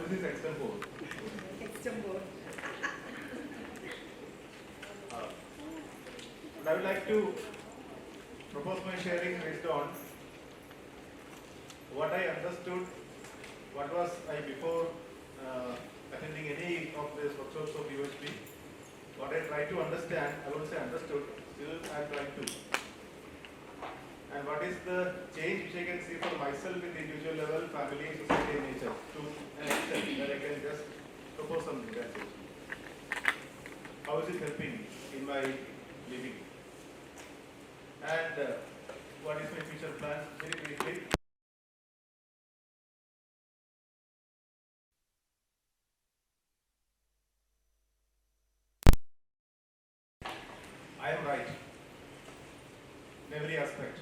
this is extempore. Extempore. I would like to propose my sharing based on what I understood, what was I before attending any of these workshops of UHP, what I tried to understand, I won't say understood, still I am trying to. And what is the change which I can see for myself in the individual level, family, society, and nature to an extent that I can just propose something, that's it. How is it helping in my living? And what is my future plan? Very briefly. I am right in every aspect.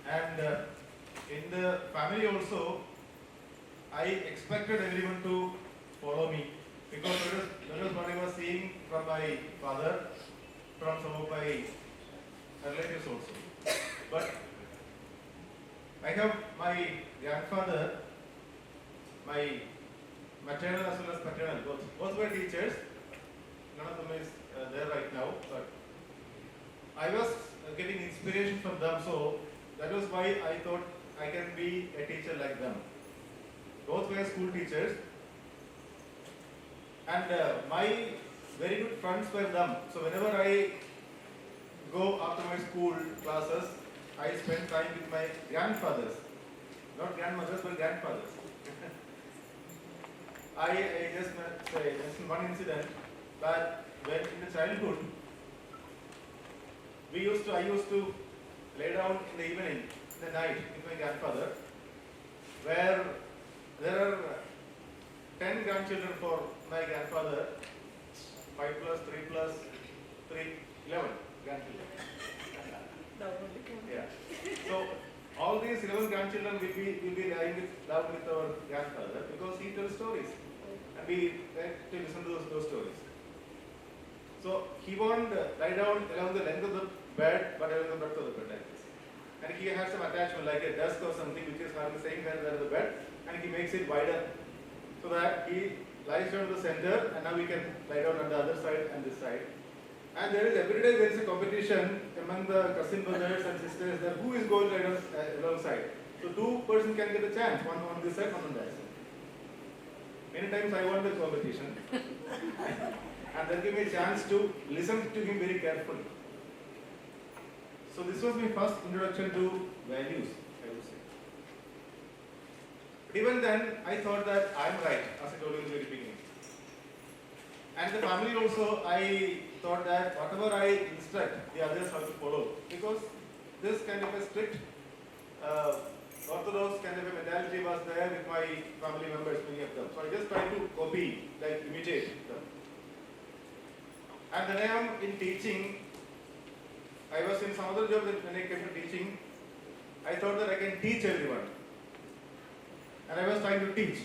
And in the family also, I expected everyone to follow me because that was what I was seeing from my father, from some of my relatives also. But I have my grandfather, my maternal as well as paternal, both were teachers. None of them is there right now, but I was getting inspiration from them, so that was why I thought I can be a teacher like them. Both were school teachers, and my very good friends were them. So whenever I go after my school classes, I spend time with my grandfathers, not grandmothers, but grandfathers. I just say one incident that when in the childhood, I used to lay down in the evening, in the night with my grandfather, where there are 10 grandchildren for my grandfather, 5 plus 3 plus 3, 11 grandchildren. Yeah. So all these 11 grandchildren will be lying down with our grandfather because he tells stories, and we like to listen to those stories. So he won't lie down along the length of the bed, but along the breadth of the bed like this. And he has some attachment like a desk or something which is having the same height as the bed, and he makes it wider so that he lies down to the center, and now we can lie down on the other side and this side. And there is every day there is a competition among the cousin brothers and sisters that who is going to lie down alongside. So two persons can get a chance, one on this side, one on that side. Many times I won the competition. And that gave me a chance to listen to him very carefully. So this was my first introduction to values, I would say. But even then, I thought that I am right, as I told you in the very beginning. And the family also, I thought that whatever I instruct, the others have to follow. Because this kind of a strict, orthodox kind of a mentality was there with my family members, many of them. So I just tried to copy, like imitate them. And when I am in teaching, I was in some other job that when I came to teaching, I thought that I can teach everyone. And I was trying to teach.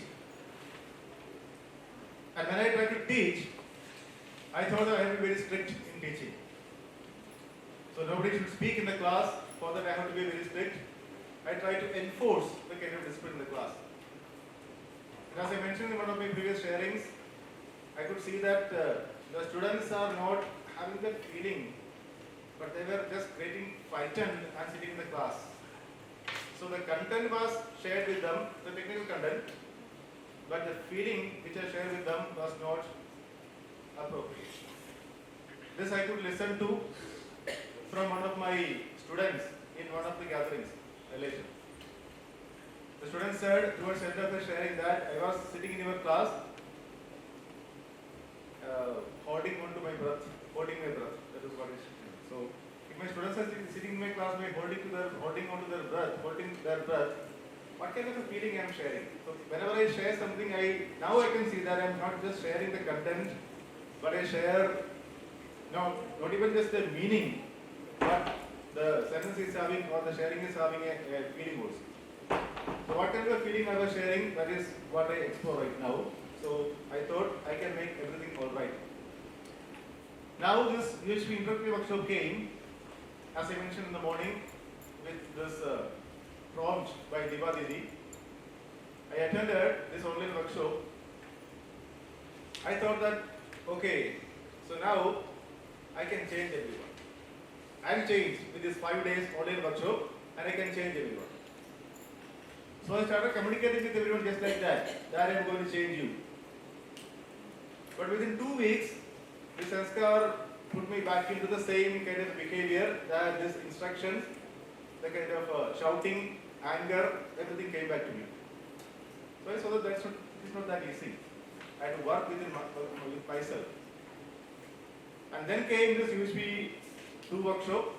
And when I tried to teach, I thought that I have to be very strict in teaching. So nobody should speak in the class, for that I have to be very strict. I tried to enforce the kind of discipline in the class. And as I mentioned in one of my previous sharings, I could see that the students are not having that feeling, but they were just getting frightened and sitting in the class. So the content was shared with them, the technical content, but the feeling which I shared with them was not appropriate. This I could listen to from one of my students in one of the gatherings later. The student said towards the end of the sharing that I was sitting in your class holding on to my breath, that is what it is. So if my students are sitting in my class by holding on to their breath, what kind of a feeling I am sharing? So whenever I share something, now I can see that I am not just sharing the content, but I share not even just the meaning, but the sentence is having or the sharing is having a feeling also. So what kind of a feeling I was sharing, that is what I explore right now. So I thought I can make everything alright. Now this UHP introductory workshop came, as I mentioned in the morning, with this prompt by Diva Didi. I attended this online workshop. I thought that, okay, so now I can change everyone. I'm changed with this 5 days online workshop and I can change everyone. So I started communicating with everyone just like that I'm going to change you. But within 2 weeks, this Sanskar put me back into the same kind of behavior, that this instructions, the kind of shouting, anger, everything came back to me. So I saw that it's not that easy. I had to work with myself. And then came this USP 2 workshop.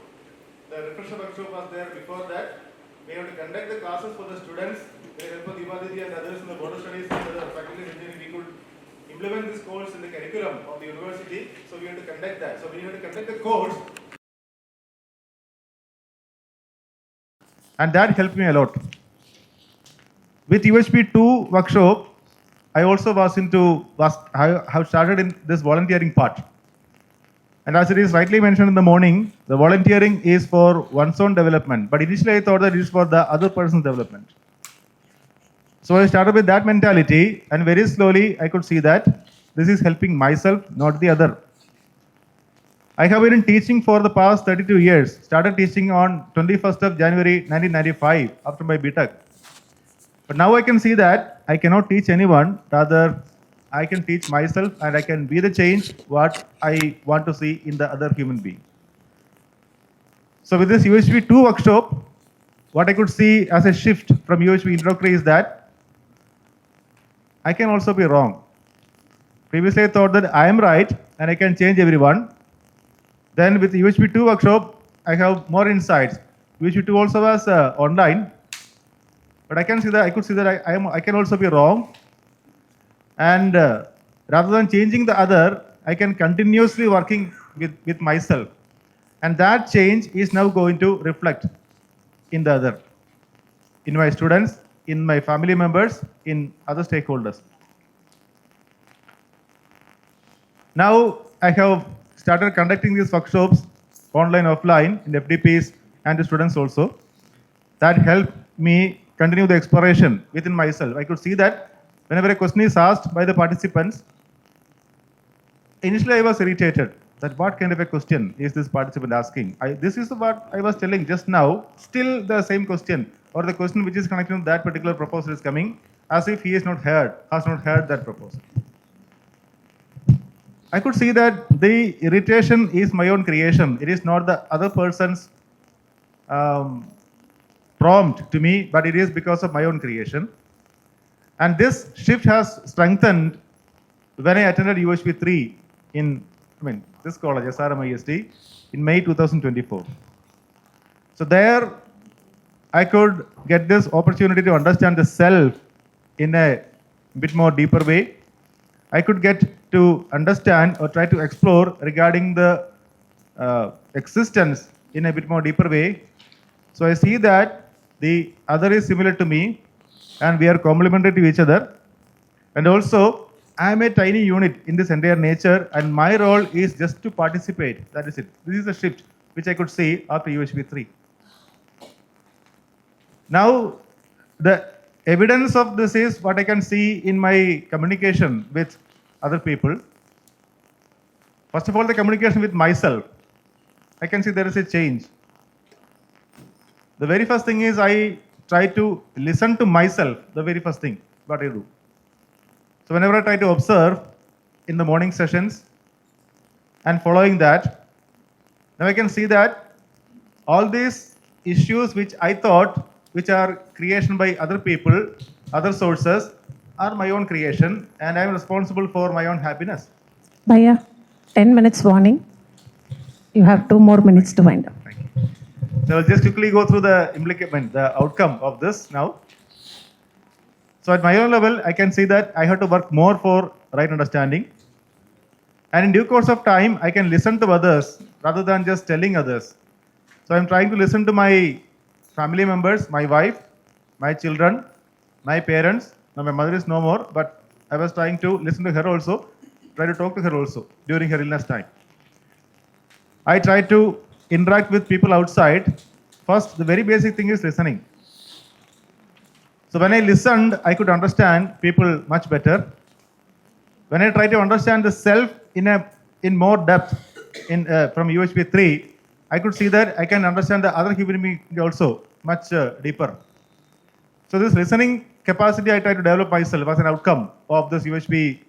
The refresher workshop was there before that. We have to conduct the classes for the students. With the help of Divaditi and others in the border studies and other faculty of engineering, we could implement this course in the curriculum of the university. So we had to conduct that. So we had to conduct the course. And that helped me a lot. With USP 2 workshop, I also have started in this volunteering part. And as it is rightly mentioned in the morning, the volunteering is for one's own development. But initially I thought that it is for the other person's development. So I started with that mentality, and very slowly I could see that this is helping myself, not the other. I have been teaching for the past 32 years. Started teaching on 21st of January 1995 after my BTech. But now I can see that I cannot teach anyone, rather I can teach myself and I can be the change what I want to see in the other human being. So with this UHV 2 workshop, what I could see as a shift from UHV introductory is that I can also be wrong. Previously I thought that I am right and I can change everyone. Then with UHV 2 workshop, I have more insights. UHV 2 also was online. But I could see that I can also be wrong. And rather than changing the other, I can continuously working with myself. And that change is now going to reflect in the other, in my students, in my family members, in other stakeholders. Now I have started conducting these workshops online, offline, in FDPs and the students also. That helped me continue the exploration within myself. I could see that whenever a question is asked by the participants, initially I was irritated that what kind of a question is this participant asking. This is what I was telling just now, still the same question or the question which is connected to that particular proposal is coming as if he has not heard that proposal. I could see that the irritation is my own creation. It is not the other person's prompt to me, but it is because of my own creation. And this shift has strengthened when I attended UHP 3 in this college, SRMIST, in May 2024. So there I could get this opportunity to understand the self in a bit more deeper way. I could get to understand or try to explore regarding the existence in a bit more deeper way. So I see that the other is similar to me and we are complementary to each other. And also, I am a tiny unit in this entire nature and my role is just to participate. That is it. This is the shift which I could see after UHP 3. Now, the evidence of this is what I can see in my communication with other people. First of all, the communication with myself. I can see there is a change. The very first thing is I try to listen to myself, the very first thing, what I do. So whenever I try to observe in the morning sessions and following that, now I can see that all these issues which I thought, which are creation by other people, other sources, are my own creation and I am responsible for my own happiness. Bhaiya, 10 minutes warning. You have 2 more minutes to wind up. Thank you. So I'll just quickly go through the outcome of this now. So at my own level, I can see that I have to work more for right understanding. And in due course of time, I can listen to others rather than just telling others. So I'm trying to listen to my family members, my wife, my children, my parents. Now my mother is no more, but I was trying to listen to her also, try to talk to her also during her illness time. I try to interact with people outside. First, the very basic thing is listening. So when I listened, I could understand people much better. When I try to understand the self in more depth from UHP 3, I could see that I can understand the other human being also much deeper. So this listening capacity I try to develop myself as an outcome of this UHP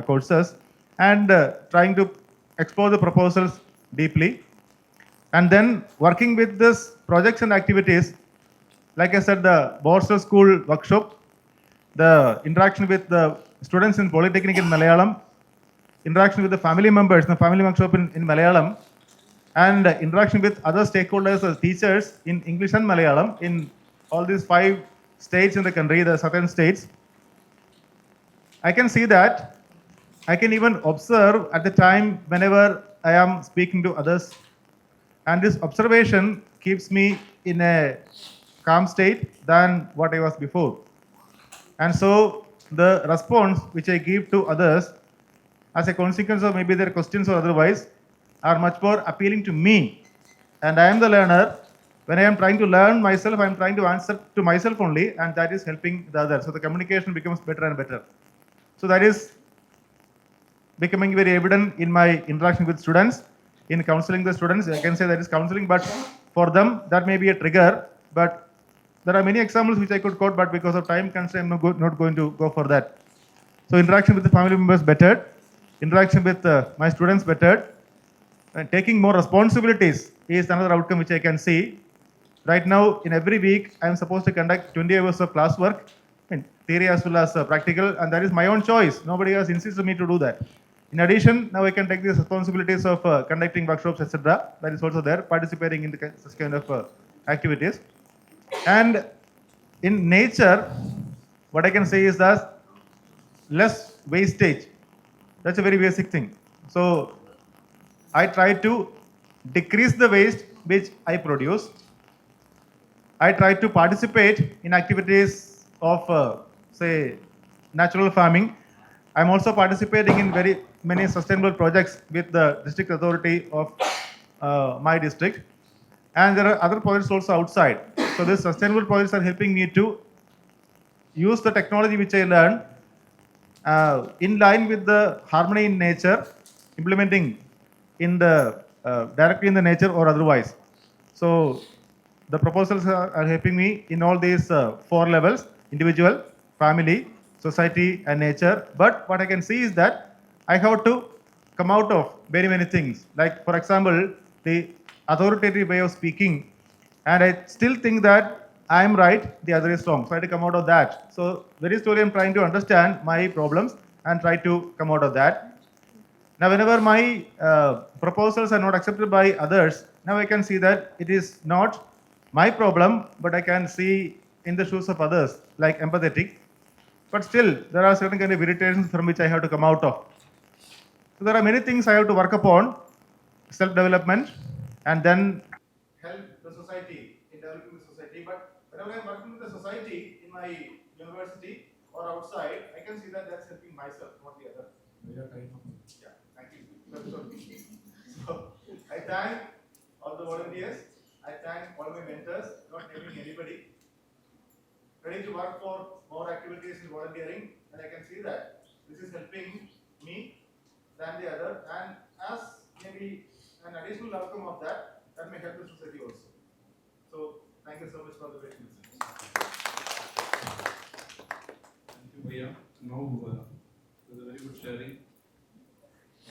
courses and trying to explore the proposals deeply. And then working with this projects and activities, like I said, the Borsa School workshop, the interaction with the students in Polytechnic in Malayalam, interaction with the family members in the family workshop in Malayalam, and interaction with other stakeholders as teachers in English and Malayalam in all these 5 states in the country, the southern states. I can see that I can even observe at the time whenever I am speaking to others. And this observation keeps me in a calm state than what I was before. And so the response which I give to others as a consequence of maybe their questions or otherwise are much more appealing to me. And I am the learner. When I am trying to learn myself, I am trying to answer to myself only, and that is helping the other. So the communication becomes better and better. So that is becoming very evident in my interaction with students, in counseling the students. I can say that is counseling, but for them that may be a trigger. But there are many examples which I could quote, but because of time constraint, I'm not going to go for that. So interaction with the family members bettered, interaction with my students bettered, and taking more responsibilities is another outcome which I can see. Right now, in every week, I am supposed to conduct 20 hours of classwork, in theory as well as practical, and that is my own choice. Nobody has insisted me to do that. In addition, now I can take these responsibilities of conducting workshops, etc. That is also there, participating in such kind of activities. And in nature, what I can say is that less wastage. That's a very basic thing. So I try to decrease the waste which I produce. I try to participate in activities of, say, natural farming. I'm also participating in very many sustainable projects with the district authority of my district. And there are other projects also outside. So these sustainable projects are helping me to use the technology which I learned in line with the harmony in nature, implementing in the directly in the nature or otherwise. So the proposals are helping me in all these 4 levels: individual, family, society, and nature. But what I can see is that I have to come out of very many things. Like, for example, the authoritative way of speaking, and I still think that I am right, the other is wrong. So I had to come out of that. So very slowly I'm trying to understand my problems and try to come out of that. Now, whenever my proposals are not accepted by others, now I can see that it is not my problem, but I can see in the shoes of others, like empathetic. But still, there are certain kind of irritations from which I have to come out of. So there are many things I have to work upon: self-development, and then help the society in developing the society. But whenever I'm working with the society in my university or outside, I can see that that's helping myself, not the other. Yeah, thank you. That's all. So I thank all the volunteers. I thank all my mentors, not naming anybody. Ready to work for more activities in volunteering, and I can see that this is helping me than the other, and as maybe an additional outcome of that, that may help the society also. So thank you so much for the patience. Thank you, Bhaiya. Now,